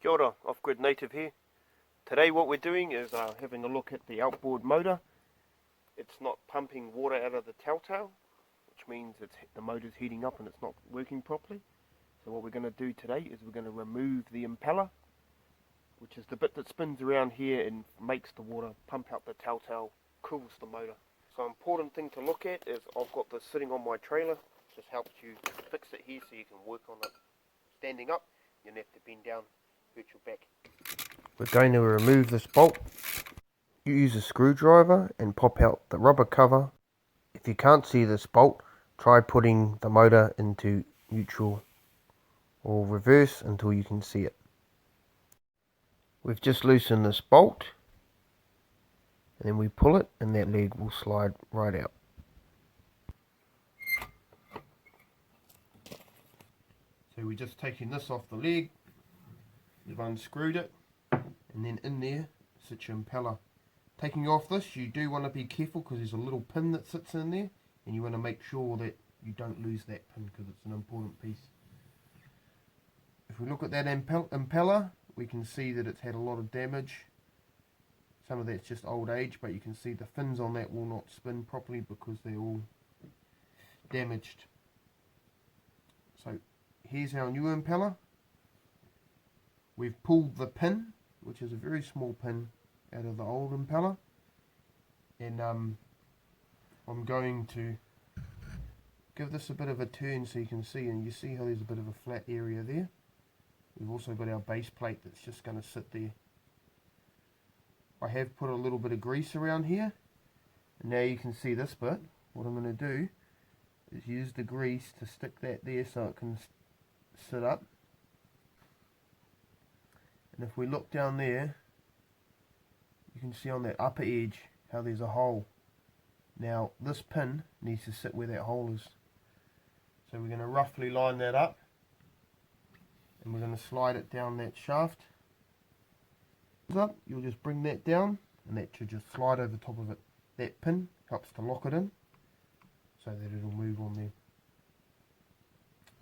Kia ora, Off-Grid Native here. Today what we're doing is having a look at the outboard motor. It's not pumping water out of the telltale, which means the motor's heating up and it's not working properly. So what we're going to do today is we're going to remove the impeller, which is the bit that spins around here and makes the water pump out the telltale, cools the motor. So an important thing to look at is I've got this sitting on my trailer. Just helps you fix it here so you can work on it standing up. You don't have to bend down, hurt your back. We're going to remove this bolt. You use a screwdriver and pop out the rubber cover. If you can't see this bolt, try putting the motor into neutral or reverse until you can see it. We've just loosened this bolt, and then we pull it and that leg will slide right out. So we're just taking this off the leg. We've unscrewed it, and then in there sits your impeller. Taking off this, you do want to be careful because there's a little pin that sits in there, and you want to make sure that you don't lose that pin because it's an important piece. If we look at that impeller, we can see that it's had a lot of damage. Some of that's just old age, but you can see the fins on that will not spin properly because they're all damaged. So here's our new impeller. We've pulled the pin, which is a very small pin, out of the old impeller, and I'm going to give this a bit of a turn so you can see, and you see how there's a bit of a flat area there. We've also got our base plate that's just going to sit there. I have put a little bit of grease around here, and now you can see this bit. What I'm going to do is use the grease to stick that there so it can sit up. And if we look down there, you can see on that upper edge how there's a hole. Now this pin needs to sit where that hole is. So we're going to roughly line that up, and we're going to slide it down that shaft. Up, you'll just bring that down, and that should just slide over top of it. That pin helps to lock it in so that it'll move on there.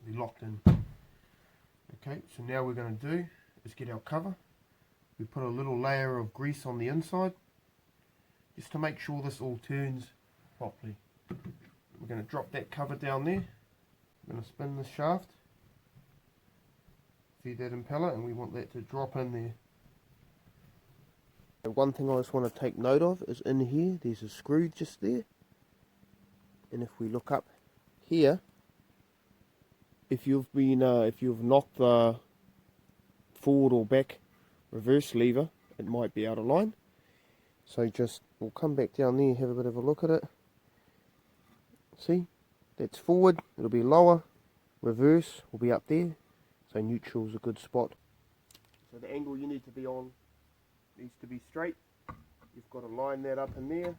Be locked in. Okay, so now what we're going to do is get our cover. We put a little layer of grease on the inside just to make sure this all turns properly. We're going to drop that cover down there. We're going to spin the shaft. See that impeller, and we want that to drop in there. One thing I just want to take note of is in here there's a screw just there, and if we look up here, if you've knocked the forward or back reverse lever, it might be out of line. So we'll come back down there and have a bit of a look at it. See, that's forward, it'll be lower, reverse will be up there, so neutral's a good spot. So the angle you need to be on needs to be straight. You've got to line that up in there.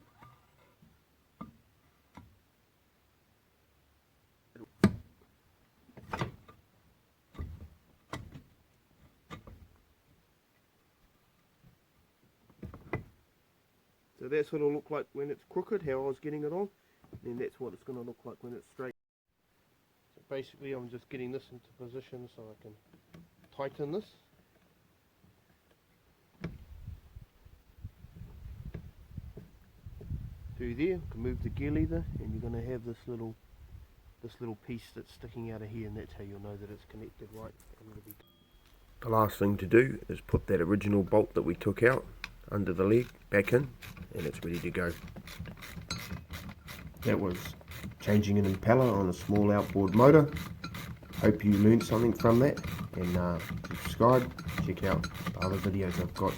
So that's what it'll look like when it's crooked, how I was getting it on. And that's what it's going to look like when it's straight. So basically I'm just getting this into position so I can tighten this. Through there, you can move the gear lever, and you're going to have this little piece that's sticking out of here, and that's how you'll know that it's connected right. The last thing to do is put that original bolt that we took out under the leg back in, and it's ready to go. That was changing an impeller on a small outboard motor. Hope you learned something from that, and subscribe, check out the other videos I've got.